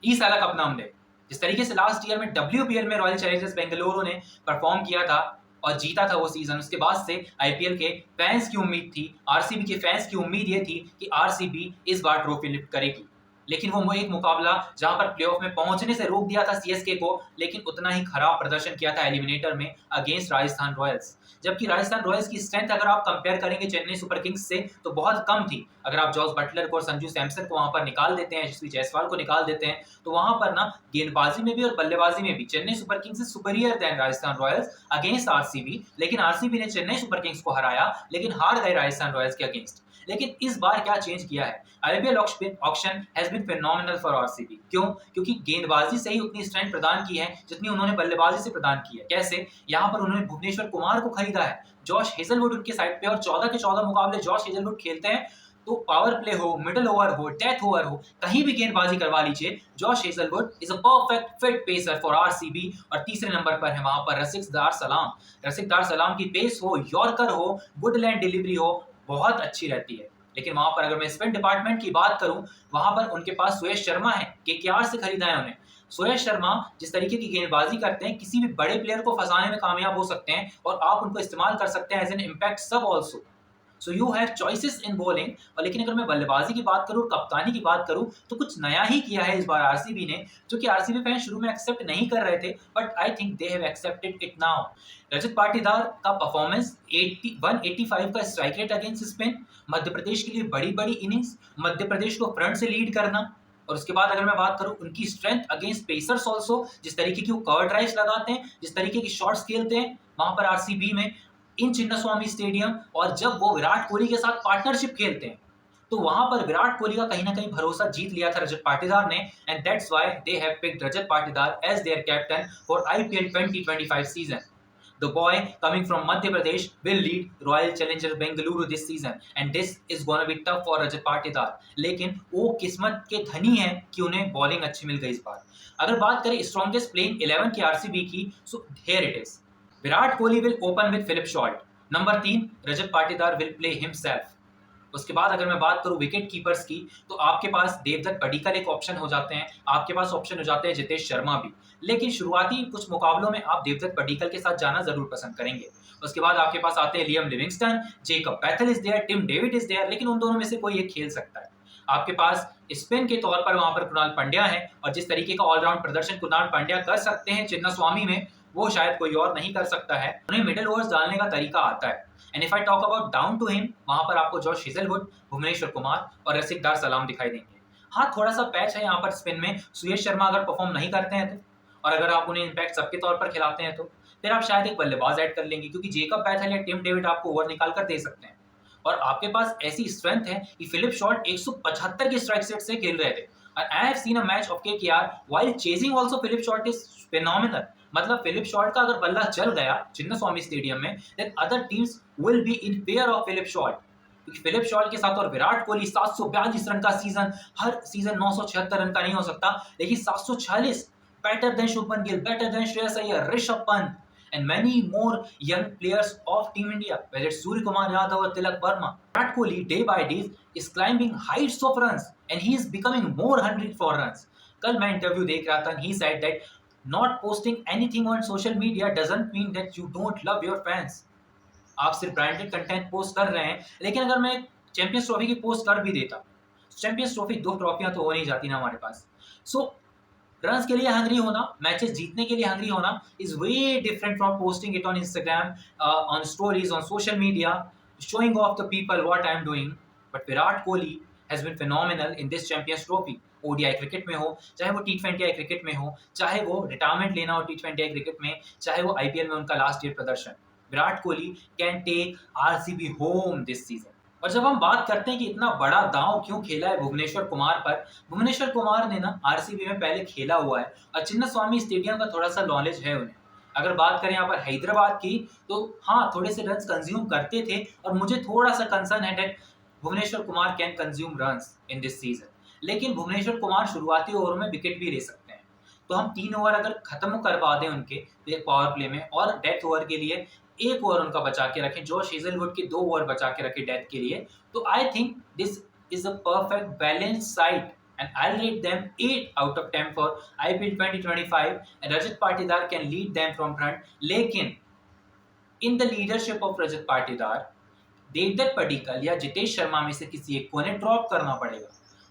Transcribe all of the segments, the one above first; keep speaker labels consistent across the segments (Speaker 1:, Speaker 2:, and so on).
Speaker 1: इस साल कप नाम ले। जिस तरीके से लास्ट ईयर में WPL में रॉयल चैलेंजर्स बेंगलुरु ने परफॉर्म किया था और जीता था वो सीजन, उसके बाद से आईपीएल के फैंस की उम्मीद थी, आरसीबी के फैंस की उम्मीद ये थी कि आरसीबी इस बार ट्रॉफी लिफ्ट करेगी। लेकिन वो एक मुकाबला जहां पर प्लेऑफ में पहुंचने से रोक दिया था सीएसके को, लेकिन उतना ही खराब प्रदर्शन किया था एलिमिनेटर में अगेंस्ट राजस्थान रॉयल्स। जबकि राजस्थान रॉयल्स की स्ट्रेंथ अगर आप कंपेयर करेंगे चेन्नई सुपर किंग्स से तो बहुत कम थी। अगर आप जॉस बटलर को और संजू सैमसन को वहां पर निकाल देते हैं, यशस्वी जायसवाल को निकाल देते हैं, तो वहां पर ना गेंदबाजी में भी और बल्लेबाजी में भी Chennai Super Kings is superior than Rajasthan Royals against RCB. लेकिन आरसीबी ने चेन्नई सुपर किंग्स को हराया, लेकिन हार गए राजस्थान रॉयल्स के अगेंस्ट। लेकिन इस बार क्या चेंज किया है? IPL auction has been phenomenal for RCB. क्यों? क्योंकि गेंदबाजी से ही उतनी स्ट्रेंथ प्रदान की है जितनी उन्होंने बल्लेबाजी से प्रदान की है। कैसे? यहाँ पर उन्होंने भुवनेश्वर कुमार को खरीदा है, जॉश हेजलवुड उनके साइड पे, और 14 के 14 मुकाबले जॉश हेजलवुड खेलते हैं। तो पावर प्ले हो, मिडल ओवर हो, डेथ ओवर हो, कहीं भी गेंदबाजी करवा लीजिए, Josh Hazlewood is a perfect fit pacer for RCB. और तीसरे नंबर पर है वहां पर रसिक दार सलाम। रसिक दार सलाम की पेस हो, यॉर्कर हो, वुडलैंड डिलीवरी हो, बहुत अच्छी रहती है। लेकिन वहां पर अगर मैं स्पिन डिपार्टमेंट की बात करूं, वहां पर उनके पास सुयश शर्मा है, केकेआर से खरीदा है उन्हें। सुयश शर्मा जिस तरीके की गेंदबाजी करते हैं, किसी भी बड़े प्लेयर को फंसाने में कामयाब हो सकते हैं और आप उनको इस्तेमाल कर सकते हैं एज एन इम्पैक्ट सब also. So you have choices in bowling. और लेकिन अगर मैं बल्लेबाजी की बात करूं, कप्तानी की बात करूं, तो कुछ नया ही किया है इस बार आरसीबी ने, जो कि आरसीबी फैन शुरू में एक्सेप्ट नहीं कर रहे थे, but I think they have accepted it now. Rajat Patidar का परफॉर्मेंस 185 का strike rate against spin, Madhya Pradesh के लिए बड़ी बड़ी इनिंग्स, मध्य प्रदेश को फ्रंट से लीड करना। और उसके बाद अगर मैं बात करूं उनकी स्ट्रेंथ अगेंस्ट पेसर्स ऑल्सो, जिस तरीके की वो कवर ड्राइव्स लगाते हैं, जिस तरीके की शॉट्स खेलते हैं वहां पर आरसीबी में इन चिन्नास्वामी स्टेडियम, और जब वो विराट कोहली के साथ पार्टनरशिप खेलते हैं तो वहां पर विराट कोहली का कहीं ना कहीं भरोसा जीत लिया था रजत पाटीदार ने। And that's why they have picked Rajat Patidar as their captain for IPL 2025 season. The boy coming from Madhya Pradesh will lead Royal Challengers Bengaluru this season, and this is gonna be tough for Rajat Patidar. लेकिन वो किस्मत के धनी है कि उन्हें bowling अच्छी मिल गई इस बार। अगर बात करें स्ट्रॉन्गेस्ट प्लेइंग 11 की आरसीबी की, so here it is. Virat Kohli will open with Philip Short. Number 3 Rajat Patidar will play himself. उसके बाद अगर मैं बात करूं विकेट कीपर्स की, तो आपके पास देवदत्त पडिक्कल एक ऑप्शन हो जाते हैं, आपके पास ऑप्शन हो जाते हैं जितेश शर्मा भी। लेकिन शुरुआती कुछ मुकाबलों में आप देवदत्त पडिक्कल के साथ जाना जरूर पसंद करेंगे। उसके बाद आपके पास आते हैं Liam Livingstone, Jacob Bethell is there, Tim David is there, लेकिन उन दोनों में से कोई एक खेल सकता है। आपके पास स्पिन के तौर पर वहां पर कुणाल पांड्या है, और जिस तरीके का ऑलराउंड प्रदर्शन कुणाल पांड्या कर सकते हैं चिन्नास्वामी में, वो शायद कोई और नहीं कर सकता है। उन्हें मिडिल ओवर्स डालने का तरीका आता है। And if I talk about down to him, वहां पर आपको जॉश हेजलवुड, भुवनेश्वर कुमार और रसिक दार सलाम दिखाई देंगे। हाँ, थोड़ा सा पैच है यहाँ पर स्पिन में, सुयश शर्मा अगर परफॉर्म नहीं करते हैं तो, और अगर आप उन्हें इम्पैक्ट सबके तौर पर खिलाते हैं तो फिर आप शायद एक बल्लेबाज ऐड कर लेंगे, क्योंकि जेकब बैथल या टिम डेविड आपको ओवर निकाल कर दे सकते हैं। और आपके पास ऐसी स्ट्रेंथ है कि फिलिप शॉर्ट 175 के स्ट्राइक रेट से खेल रहे थे। I have seen a match of KKR while chasing also Philip Short is phenomenal. मतलब फिलिप शॉर्ट का अगर बल्ला चल गया चिन्नास्वामी स्टेडियम में, then other teams will be in fear of Philip Short. क्योंकि फिलिप शॉर्ट के साथ और विराट कोहली 742 रन का सीजन, हर सीजन 976 रन का नहीं हो सकता, लेकिन 746, better than Shubman Gill, better than Shreyas Iyer, Rishabh Pant and many more young players of Team India, whether it's Surya Kumar Yadav or Tilak Verma. Virat Kohli day by day is climbing heights of runs and he is becoming more hungry for runs. कल मैं interview देख रहा था and he said that not posting anything on social media doesn't mean that you don't love your fans. आप सिर्फ branded content post कर रहे हैं, लेकिन अगर मैं चैंपियंस ट्रॉफी की पोस्ट कर भी देता, चैंपियंस ट्रॉफी 2 ट्रॉफियां तो हो नहीं जाती ना हमारे पास। सो रन्स के लिए हंग्री होना, मैचेस जीतने के लिए हंग्री होना is way different from posting it on Instagram, on stories, on social media, showing off the people what I am doing. But Virat Kohli has been phenomenal in this Champions Trophy. ODI cricket में हो, चाहे वो T20 cricket में हो, चाहे वो retirement लेना हो T20 क्रिकेट में, चाहे वो आईपीएल में उनका लास्ट ईयर प्रदर्शन, Virat Kohli can take RCB home this season. और जब हम बात करते हैं कि इतना बड़ा दांव क्यों खेला है भुवनेश्वर कुमार पर, भुवनेश्वर कुमार ने ना आरसीबी में पहले खेला हुआ है और चिन्नास्वामी स्टेडियम का थोड़ा सा नॉलेज है उन्हें। अगर बात करें यहाँ पर हैदराबाद की, तो हाँ, थोड़े से रन्स कंज्यूम करते थे, और मुझे थोड़ा सा कंसर्न है that Bhuvneshwar Kumar can consume runs in this season. लेकिन भुवनेश्वर कुमार शुरुआती ओवर में विकेट भी ले सकते हैं, तो हम 3 ओवर अगर खत्म करवा दें उनके पावर प्ले में, और डेथ ओवर के लिए 1 ओवर उनका बचा के रखें, जॉश हेजलवुड के 2 ओवर बचा के रखें डेथ के लिए, तो I think this is a perfect balance side and I'll rate them 8 out of 10 for IPL 2025 and Rajat Patidar can lead them from front. लेकिन in the leadership of Rajat Patidar, Devdutt Padikkal या जितेश शर्मा में से किसी एक को ने ड्रॉप करना पड़ेगा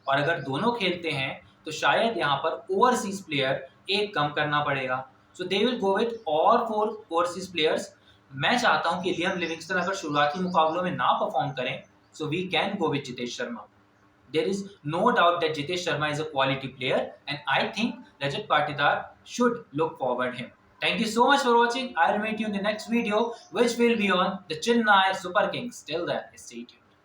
Speaker 1: और अगर दोनों खेलते हैं तो शायद यहाँ पर ओवरसीज प्लेयर एक कम करना पड़ेगा. So they will go with all 4 overseas players. मैं चाहता हूं कि लियम लिविंगस्टन अगर शुरुआती मुकाबलों में ना परफॉर्म करें so we can go with Jitesh Sharma. There is no doubt that Jitesh Sharma is a quality player and I think Rajat Patidar should look forward him. Thank you so much for watching. I'll meet you in the next video which will be on the Chennai Super Kings. Till then, stay tuned.